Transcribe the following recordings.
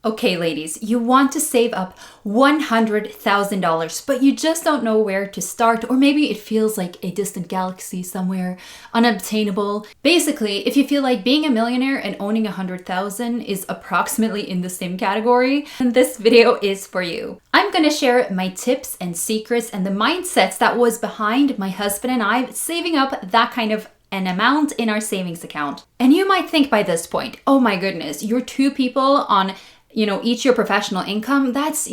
Okay, ladies, you want to save up $100,000, but you just don't know where to start, or maybe it feels like a distant galaxy somewhere, unobtainable. Basically, if you feel like being a millionaire and owning 100,000 is approximately in the same category, then this video is for you. I'm gonna share my tips and secrets and the mindsets that was behind my husband and I saving up that kind of an amount in our savings account. And you might think by this point, oh my goodness, you're two people on each your professional income, that's,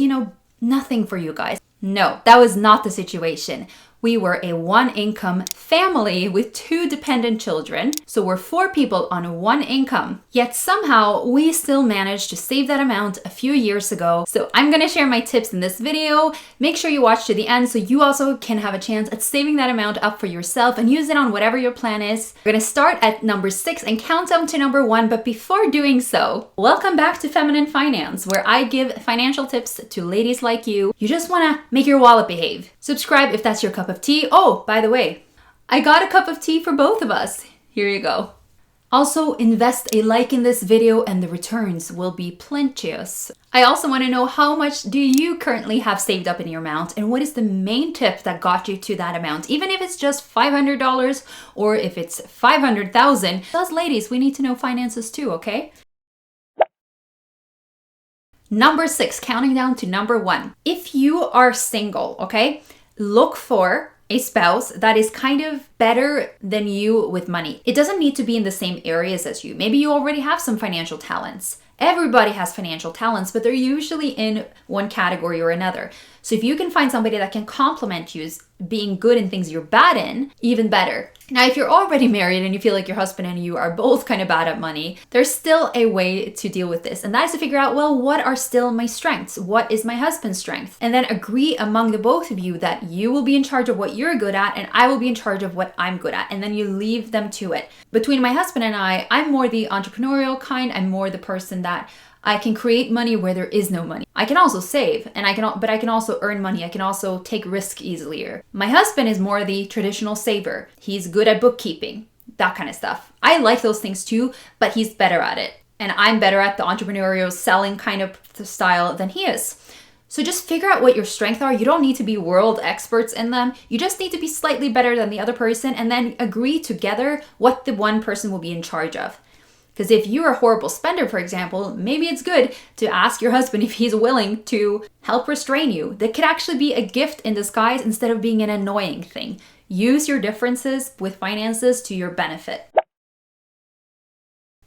nothing for you guys. No, that was not the situation. We were a one-income family with two dependent children, so we're four people on one income. Yet somehow we still managed to save that amount a few years ago. So I'm gonna share my tips in this video. Make sure you watch to the end so you also can have a chance at saving that amount up for yourself and use it on whatever your plan is. We're gonna start at number 6 and count down to number 1, but before doing so, welcome back to Feminine Finance, where I give financial tips to ladies like you. You just wanna make your wallet behave. Subscribe if that's your cup of tea. Oh, by the way, I got a cup of tea for both of us. Here you go. Also, invest a like in this video and the returns will be plenteous. I also want to know, how much do you currently have saved up in your amount, and what is the main tip that got you to that amount? Even if it's just $500 or if it's 500,000, us ladies, we need to know finances too, okay? Number 6, counting down to number 1. If you are single, okay, look for a spouse that is kind of better than you with money. It doesn't need to be in the same areas as you. Maybe you already have some financial talents. Everybody has financial talents, but they're usually in one category or another. So if you can find somebody that can complement you as being good in things you're bad in, even better. Now, if you're already married and you feel like your husband and you are both kind of bad at money, there's still a way to deal with this. And that is to figure out, well, what are still my strengths? What is my husband's strength? And then agree among the both of you that you will be in charge of what you're good at and I will be in charge of what I'm good at. And then you leave them to it. Between my husband and I'm more the entrepreneurial kind. I'm more the person that I can create money where there is no money. I can also save, and I can also earn money. I can also take risk easier. My husband is more the traditional saver. He's good at bookkeeping, that kind of stuff. I like those things too, but he's better at it. And I'm better at the entrepreneurial selling kind of style than he is. So just figure out what your strengths are. You don't need to be world experts in them. You just need to be slightly better than the other person and then agree together what the one person will be in charge of. Because if you're a horrible spender, for example, maybe it's good to ask your husband if he's willing to help restrain you. That could actually be a gift in disguise instead of being an annoying thing. Use your differences with finances to your benefit.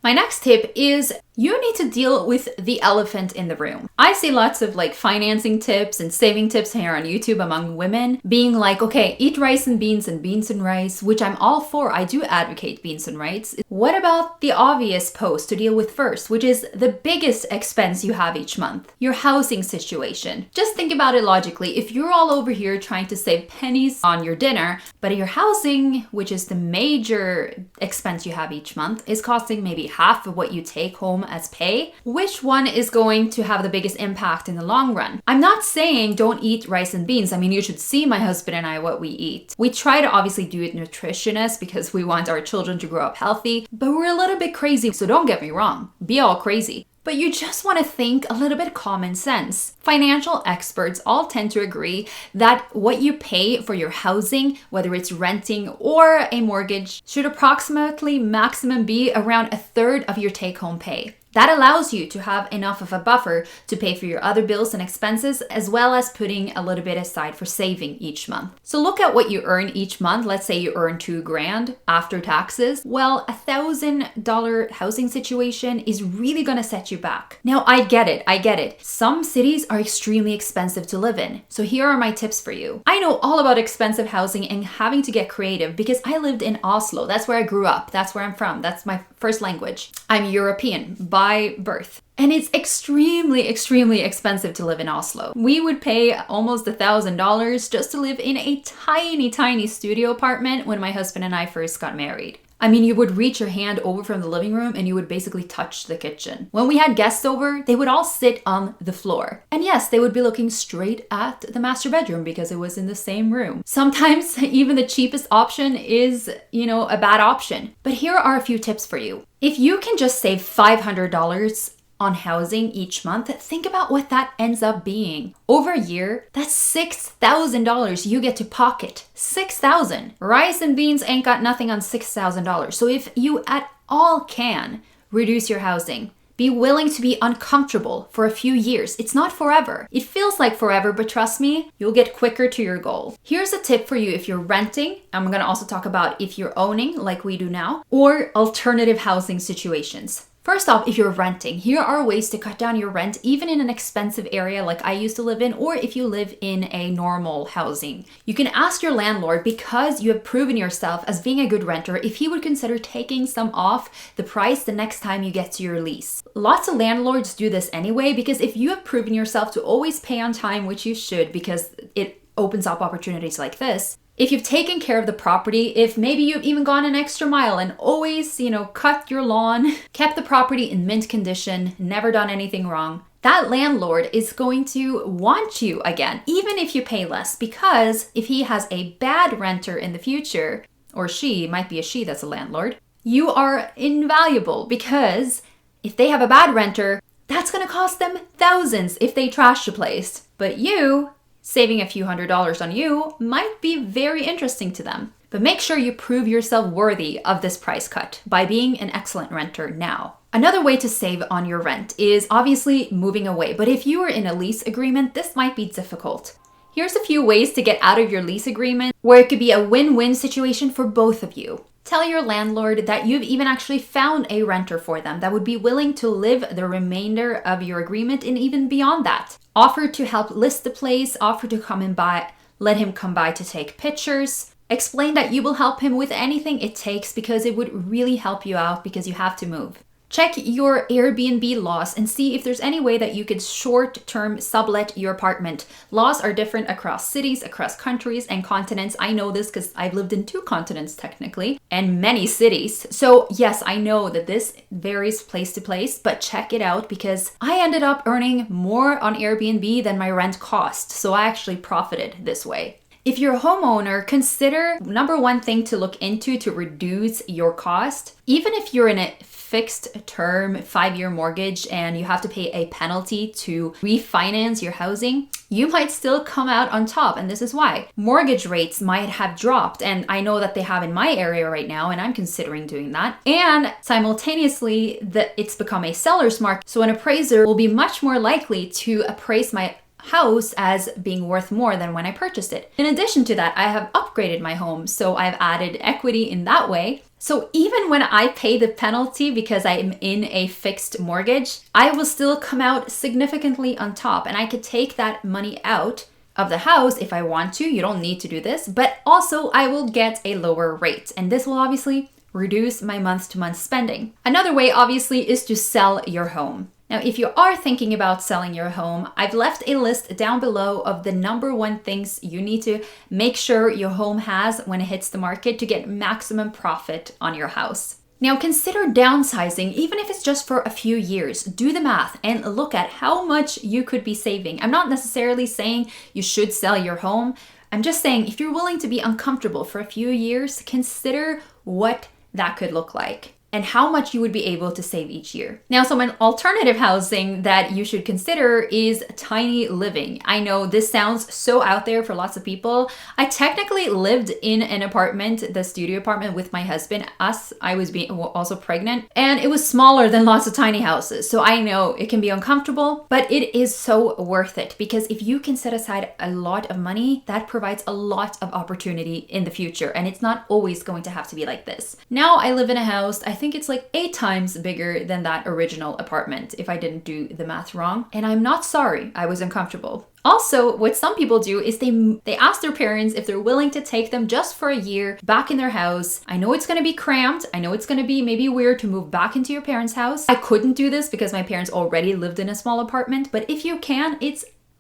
My next tip is you need to deal with the elephant in the room. I see lots of financing tips and saving tips here on YouTube among women being like, okay, eat rice and beans and rice, which I'm all for. I do advocate beans and rice. What about the obvious post to deal with first, which is the biggest expense you have each month? Your housing situation. Just think about it logically. If you're all over here trying to save pennies on your dinner, but your housing, which is the major expense you have each month, is costing maybe half of what you take home as pay, which one is going to have the biggest impact in the long run? I'm not saying don't eat rice and beans. I mean, you should see my husband and I what we eat. We try to obviously do it nutritious because we want our children to grow up healthy, but we're a little bit crazy, so don't get me wrong. Be all crazy. But you just want to think a little bit common sense. Financial experts all tend to agree that what you pay for your housing, whether it's renting or a mortgage, should approximately maximum be around 1/3 of your take-home pay. That allows you to have enough of a buffer to pay for your other bills and expenses, as well as putting a little bit aside for saving each month. So look at what you earn each month. Let's say you earn $2,000 after taxes. Well, $1,000 housing situation is really going to set you back. Now, I get it. Some cities are extremely expensive to live in. So here are my tips for you. I know all about expensive housing and having to get creative because I lived in Oslo. That's where I grew up. That's where I'm from. That's my first language. I'm European by birth. And it's extremely expensive to live in Oslo. We would pay almost $1,000 just to live in a tiny studio apartment when my husband and I first got married. I mean, you would reach your hand over from the living room and you would basically touch the kitchen. When we had guests over, they would all sit on the floor. And yes, they would be looking straight at the master bedroom because it was in the same room. Sometimes even the cheapest option is, a bad option. But here are a few tips for you. If you can just save $500 on housing each month, think about what that ends up being. Over a year, that's $6,000 you get to pocket. $6,000. Rice and beans ain't got nothing on $6,000. So if you at all can reduce your housing, be willing to be uncomfortable for a few years. It's not forever. It feels like forever, but trust me, you'll get quicker to your goal. Here's a tip for you if you're renting. I'm gonna also talk about if you're owning, like we do now, or alternative housing situations. First off, if you're renting, here are ways to cut down your rent, even in an expensive area like I used to live in, or if you live in a normal housing. You can ask your landlord, because you have proven yourself as being a good renter, if he would consider taking some off the price the next time you get to your lease. Lots of landlords do this anyway, because if you have proven yourself to always pay on time, which you should, because it opens up opportunities like this. If you've taken care of the property, if maybe you've even gone an extra mile and always, cut your lawn, kept the property in mint condition, never done anything wrong, that landlord is going to want you again, even if you pay less, because if he has a bad renter in the future, or she, might be a she that's a landlord, you are invaluable, because if they have a bad renter, that's going to cost them thousands if they trash the place. But you, saving a few $100s on you might be very interesting to them. But make sure you prove yourself worthy of this price cut by being an excellent renter now. Another way to save on your rent is obviously moving away. But if you are in a lease agreement, this might be difficult. Here's a few ways to get out of your lease agreement where it could be a win-win situation for both of you. Tell your landlord that you've even actually found a renter for them that would be willing to live the remainder of your agreement and even beyond that. Offer to help list the place, offer to come and buy, let him come by to take pictures. Explain that you will help him with anything it takes because it would really help you out because you have to move. Check your Airbnb laws and see if there's any way that you could short-term sublet your apartment. Laws are different across cities, across countries and continents. I know this because I've lived in 2 continents technically and many cities. So yes, I know that this varies place to place, but check it out because I ended up earning more on Airbnb than my rent cost. So I actually profited this way. If you're a homeowner, consider number one thing to look into to reduce your cost. Even if you're in a fixed term 5-year mortgage and you have to pay a penalty to refinance your housing, you might still come out on top. And this is why mortgage rates might have dropped. And I know that they have in my area right now, and I'm considering doing that. And simultaneously, it's become a seller's market. So an appraiser will be much more likely to appraise my house as being worth more than when I purchased it. In addition to that, I have upgraded my home, so I've added equity in that way. So even when I pay the penalty because I'm in a fixed mortgage, I will still come out significantly on top, and I could take that money out of the house if I want to. You don't need to do this, but also I will get a lower rate, and this will obviously reduce my month-to-month spending. Another way obviously is to sell your home. Now, if you are thinking about selling your home, I've left a list down below of the number one things you need to make sure your home has when it hits the market to get maximum profit on your house. Now, consider downsizing, even if it's just for a few years. Do the math and look at how much you could be saving. I'm not necessarily saying you should sell your home. I'm just saying if you're willing to be uncomfortable for a few years, consider what that could look like and how much you would be able to save each year. Now, some alternative housing that you should consider is tiny living. I know this sounds so out there for lots of people. I technically lived in an apartment, the studio apartment with my husband, I was also pregnant, and it was smaller than lots of tiny houses. So I know it can be uncomfortable, but it is so worth it because if you can set aside a lot of money, that provides a lot of opportunity in the future. And it's not always going to have to be like this. Now I live in a house, I think it's like 8 times bigger than that original apartment, if I didn't do the math wrong. And I'm not sorry, I was uncomfortable. Also, what some people do is they ask their parents if they're willing to take them just for a year back in their house. I know it's going to be cramped. I know it's going to be maybe weird to move back into your parents' house. I couldn't do this because my parents already lived in a small apartment, but if you can,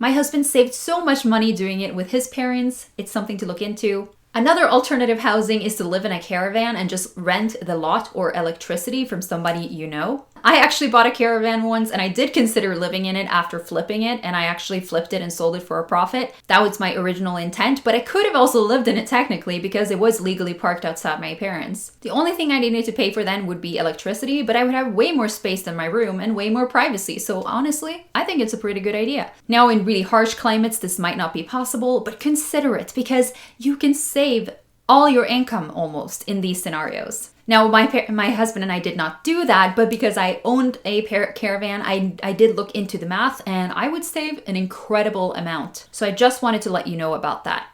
my husband saved so much money doing it with his parents. It's something to look into. Another alternative housing is to live in a caravan and just rent the lot or electricity from somebody you know. I actually bought a caravan once and I did consider living in it after flipping it, and I actually flipped it and sold it for a profit. That was my original intent, but I could have also lived in it technically because it was legally parked outside my parents. The only thing I needed to pay for then would be electricity, but I would have way more space than my room and way more privacy. So honestly, I think it's a pretty good idea. Now, in really harsh climates, this might not be possible, but consider it because you can save all your income almost in these scenarios. Now, my husband and I did not do that, but because I owned a caravan, I did look into the math and I would save an incredible amount. So I just wanted to let you know about that.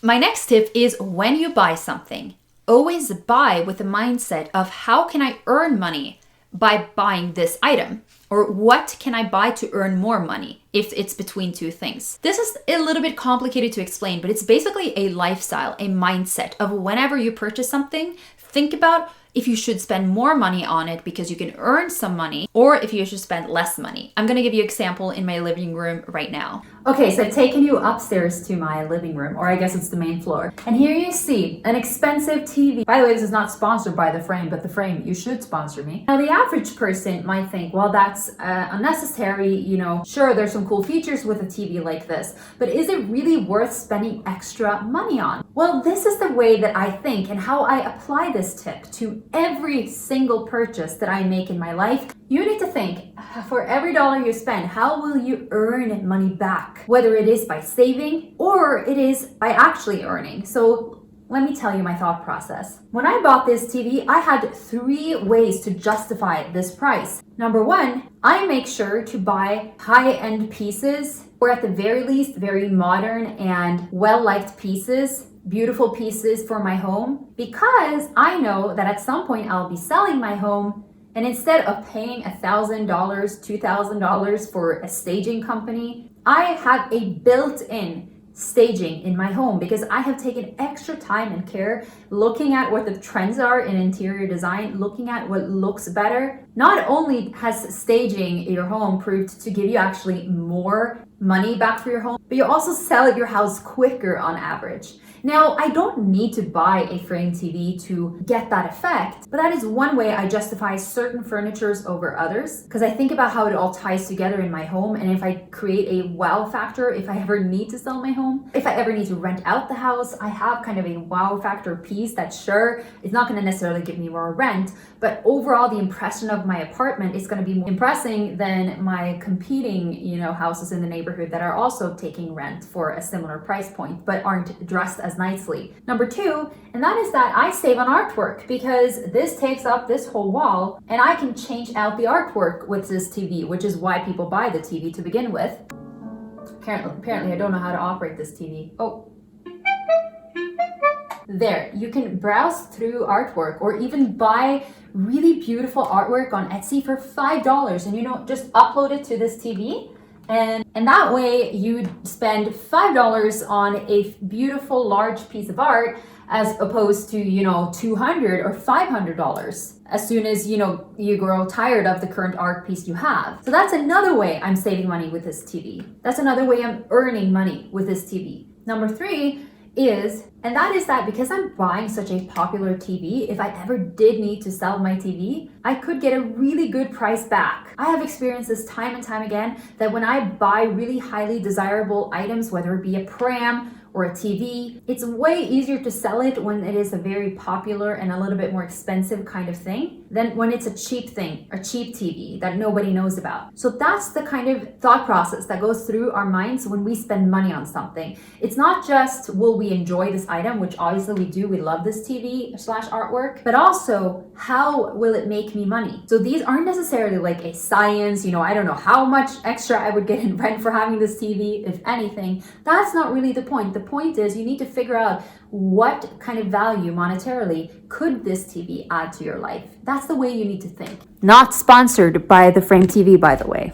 My next tip is when you buy something, always buy with the mindset of how can I earn money by buying this item? Or what can I buy to earn more money if it's between two things? This is a little bit complicated to explain, but it's basically a lifestyle, a mindset of whenever you purchase something, think about if you should spend more money on it because you can earn some money, or if you should spend less money. I'm gonna give you an example in my living room right now. Okay, so I've taken you upstairs to my living room, or I guess it's the main floor. And here you see an expensive TV. By the way, this is not sponsored by The Frame, but The Frame, you should sponsor me. Now, the average person might think, well, that's unnecessary, you know, sure, there's some cool features with a TV like this, but is it really worth spending extra money on? Well, this is the way that I think and how I apply this tip to every single purchase that I make in my life. You need to think, for every dollar you spend, how will you earn money back? Whether it is by saving or it is by actually earning. So let me tell you my thought process. When I bought this TV, I had 3 ways to justify this price. Number 1, I make sure to buy high-end pieces, or at the very least, very modern and well-liked pieces, beautiful pieces for my home, because I know that at some point I'll be selling my home, and instead of paying $1,000, $2,000 for a staging company, I have a built-in staging in my home because I have taken extra time and care looking at what the trends are in interior design, looking at what looks better. Not only has staging your home proved to give you actually more money back for your home, but you also sell your house quicker on average. Now, I don't need to buy a frame TV to get that effect, but that is one way I justify certain furnitures over others, because I think about how it all ties together in my home, and if I create a wow factor, if I ever need to sell my home, if I ever need to rent out the house, I have kind of a wow factor piece that sure, it's not going to necessarily give me more rent, but overall the impression of my apartment is going to be more impressive than my competing, houses in the neighborhood that are also taking rent for a similar price point, but aren't dressed as nicely. Number 2, and that is that I save on artwork because this takes up this whole wall and I can change out the artwork with this TV, which is why people buy the TV to begin with. Apparently I don't know how to operate this TV. Oh. There, you can browse through artwork or even buy really beautiful artwork on Etsy for $5 and just upload it to this TV. And that way you'd spend $5 on a beautiful large piece of art as opposed to, $200 or $500 as soon as, you grow tired of the current art piece you have. So that's another way I'm saving money with this TV. That's another way I'm earning money with this TV. Number 3 is, and that is that because I'm buying such a popular TV, if I ever did need to sell my TV, I could get a really good price back. I have experienced this time and time again that when I buy really highly desirable items, whether it be a pram or a TV, it's way easier to sell it when it is a very popular and a little bit more expensive kind of thing than when it's a cheap thing, a cheap TV that nobody knows about. So that's the kind of thought process that goes through our minds when we spend money on something. It's not just, will we enjoy this item, which obviously we do, we love this TV/artwork, but also how will it make me money? So these aren't necessarily like a science, I don't know how much extra I would get in rent for having this TV, if anything. That's not really the point. The point is you need to figure out what kind of value monetarily could this TV add to your life. That's the way you need to think. Not sponsored by The Frame TV, by the way.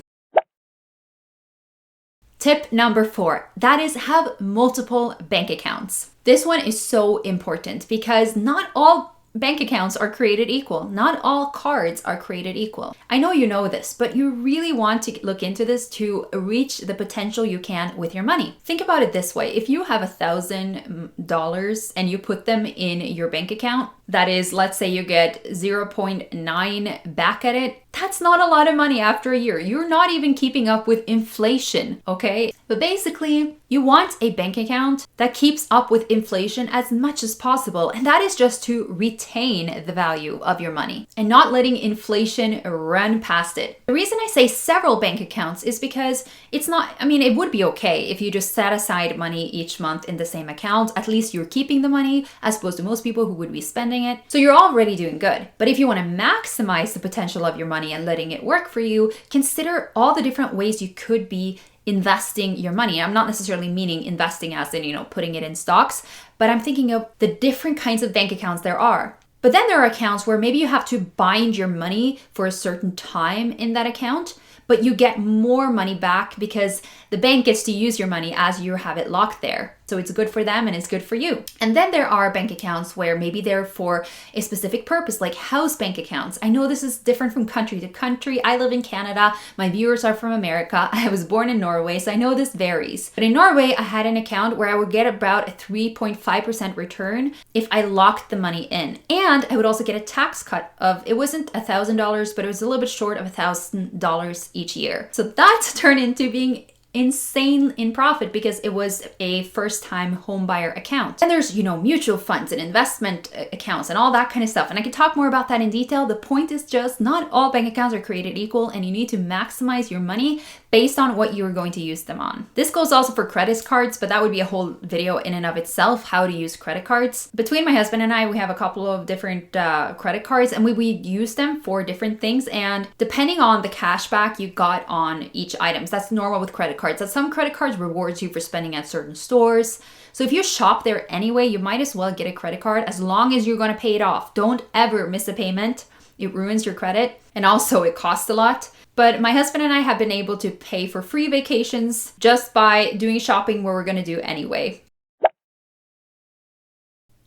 Tip number 4, that is have multiple bank accounts. This one is so important because not all bank accounts are created equal. Not all cards are created equal. I know you know this, but you really want to look into this to reach the potential you can with your money. Think about it this way. If you have $1,000 and you put them in your bank account, that is, let's say you get 0.9 back at it, that's not a lot of money after a year. You're not even keeping up with inflation, okay? But basically, you want a bank account that keeps up with inflation as much as possible. And that is just to retain the value of your money and not letting inflation run past it. The reason I say several bank accounts is because it would be okay if you just set aside money each month in the same account. At least you're keeping the money as opposed to most people who would be spending it. So you're already doing good. But if you want to maximize the potential of your money and letting it work for you, consider all the different ways you could be investing your money. I'm not necessarily meaning investing as in, putting it in stocks, but I'm thinking of the different kinds of bank accounts there are. But then there are accounts where maybe you have to bind your money for a certain time in that account, but you get more money back because the bank gets to use your money as you have it locked there. So it's good for them and it's good for you. And then there are bank accounts where maybe they're for a specific purpose, like house bank accounts. I know this is different from country to country. I live in Canada. My viewers are from America. I was born in Norway, so I know this varies. But in Norway, I had an account where I would get about a 3.5% return if I locked the money in. And I would also get a tax cut of, it wasn't $1,000, but it was a little bit short of $1,000 each year. So that turned into being insane in profit because it was a first-time home buyer account. And there's, mutual funds and investment accounts and all that kind of stuff. And I could talk more about that in detail. The point is just not all bank accounts are created equal, and you need to maximize your money based on what you're going to use them on. This goes also for credit cards, but that would be a whole video in and of itself, how to use credit cards. Between my husband and I, we have a couple of different credit cards, and we use them for different things. And depending on the cash back you got on each item, that's normal with credit cards. That some credit cards rewards you for spending at certain stores. So if you shop there anyway, you might as well get a credit card as long as you're going to pay it off. Don't ever miss a payment. It ruins your credit, and also it costs a lot. But my husband and I have been able to pay for free vacations just by doing shopping where we're going to do anyway.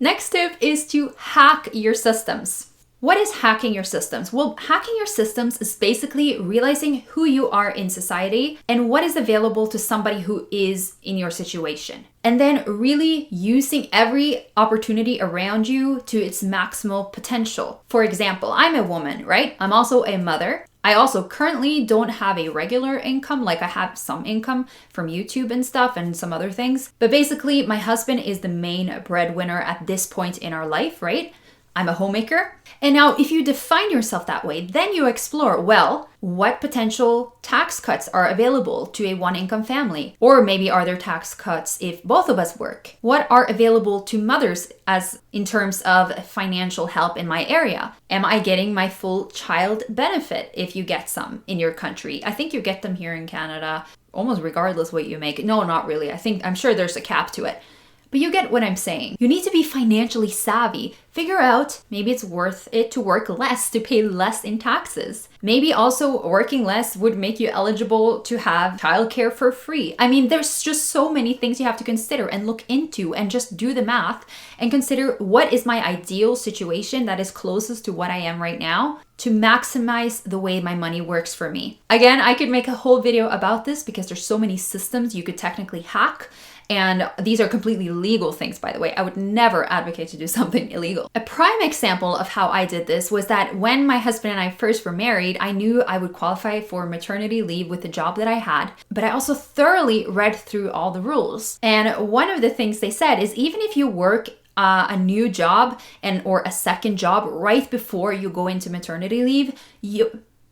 Next tip is to hack your systems. What is hacking your systems? Well, hacking your systems is basically realizing who you are in society and what is available to somebody who is in your situation. And then really using every opportunity around you to its maximal potential. For example, I'm a woman, right? I'm also a mother. I also currently don't have a regular income, like I have some income from YouTube and stuff and some other things. But basically, my husband is the main breadwinner at this point in our life, right? I'm a homemaker. And now if you define yourself that way, then you explore, well, what potential tax cuts are available to a one-income family? Or maybe are there tax cuts if both of us work? What are available to mothers as in terms of financial help in my area? Am I getting my full child benefit if you get some in your country? I think you get them here in Canada almost regardless what you make. No, not really. I'm sure there's a cap to it. But you get what I'm saying. You need to be financially savvy. Figure out maybe it's worth it to work less to pay less in taxes. Maybe also working less would make you eligible to have childcare for free. I mean, there's just so many things you have to consider and look into and just do the math and consider what is my ideal situation that is closest to what I am right now to maximize the way my money works for me. Again, I could make a whole video about this because there's so many systems you could technically hack. And these are completely legal things, by the way. I would never advocate to do something illegal. A prime example of how I did this was that when my husband and I first were married, I knew I would qualify for maternity leave with the job that I had, but I also thoroughly read through all the rules. And one of the things they said is even if you work a new job or a second job right before you go into maternity leave,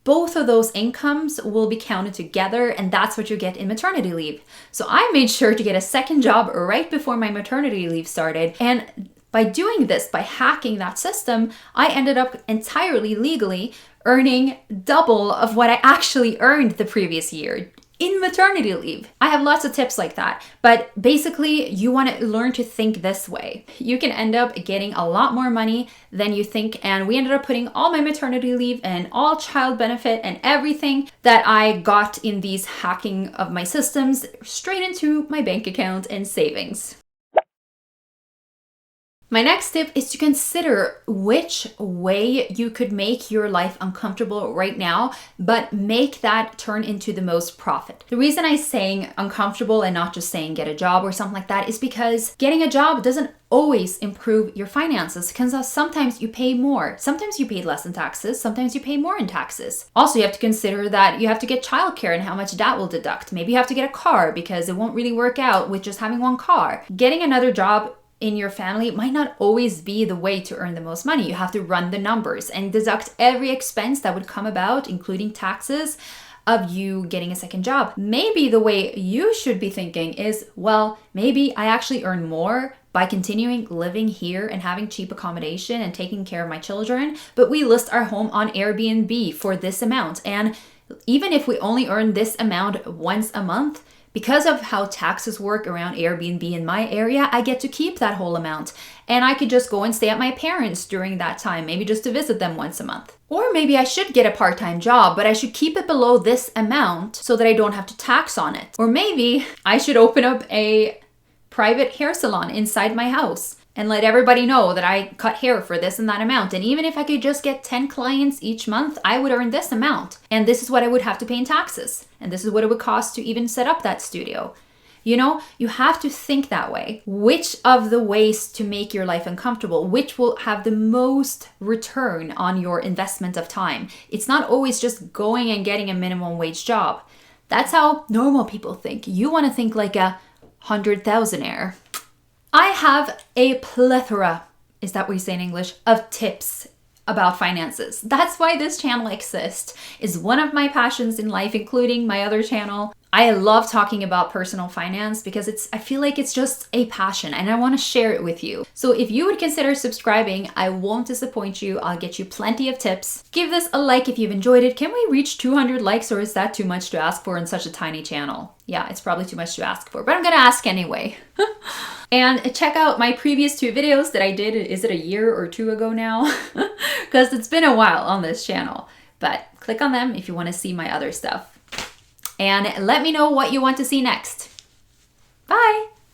both of those incomes will be counted together, and that's what you get in maternity leave. So I made sure to get a second job right before my maternity leave started. And by doing this, by hacking that system, I ended up entirely legally earning double of what I actually earned the previous year in maternity leave. I have lots of tips like that, but basically you want to learn to think this way. You can end up getting a lot more money than you think, and we ended up putting all my maternity leave and all child benefit and everything that I got in these hacking of my systems straight into my bank account and savings. My next tip is to consider which way you could make your life uncomfortable right now, but make that turn into the most profit. The reason I'm saying uncomfortable and not just saying get a job or something like that is because getting a job doesn't always improve your finances, because sometimes you pay more. Sometimes you pay less in taxes, sometimes you pay more in taxes. Also, you have to consider that you have to get childcare and how much that will deduct. Maybe you have to get a car because it won't really work out with just having one car. Getting another job in your family might not always be the way to earn the most money. You have to run the numbers and deduct every expense that would come about, including taxes, of you getting a second job. Maybe the way you should be thinking is, well, maybe I actually earn more by continuing living here and having cheap accommodation and taking care of my children, but we list our home on Airbnb for this amount. And even if we only earn this amount once a month, because of how taxes work around Airbnb in my area, I get to keep that whole amount. And I could just go and stay at my parents during that time, maybe just to visit them once a month. Or maybe I should get a part-time job, but I should keep it below this amount so that I don't have to tax on it. Or maybe I should open up a private hair salon inside my house and let everybody know that I cut hair for this and that amount. And even if I could just get 10 clients each month, I would earn this amount. And this is what I would have to pay in taxes. And this is what it would cost to even set up that studio. You know, you have to think that way. Which of the ways to make your life uncomfortable, which will have the most return on your investment of time? It's not always just going and getting a minimum wage job. That's how normal people think. You want to think like a 100,000-aire. I have a plethora, is that what you say in English, of tips about finances. That's why this channel exists. It's one of my passions in life, including my other channel. I love talking about personal finance because I feel like it's just a passion and I want to share it with you. So if you would consider subscribing, I won't disappoint you. I'll get you plenty of tips. Give this a like if you've enjoyed it. Can we reach 200 likes, or is that too much to ask for in such a tiny channel? Yeah, it's probably too much to ask for, but I'm gonna ask anyway. And check out my previous 2 videos that I did, is it a year or 2 ago now? Because it's been a while on this channel. But click on them if you want to see my other stuff. And let me know what you want to see next. Bye!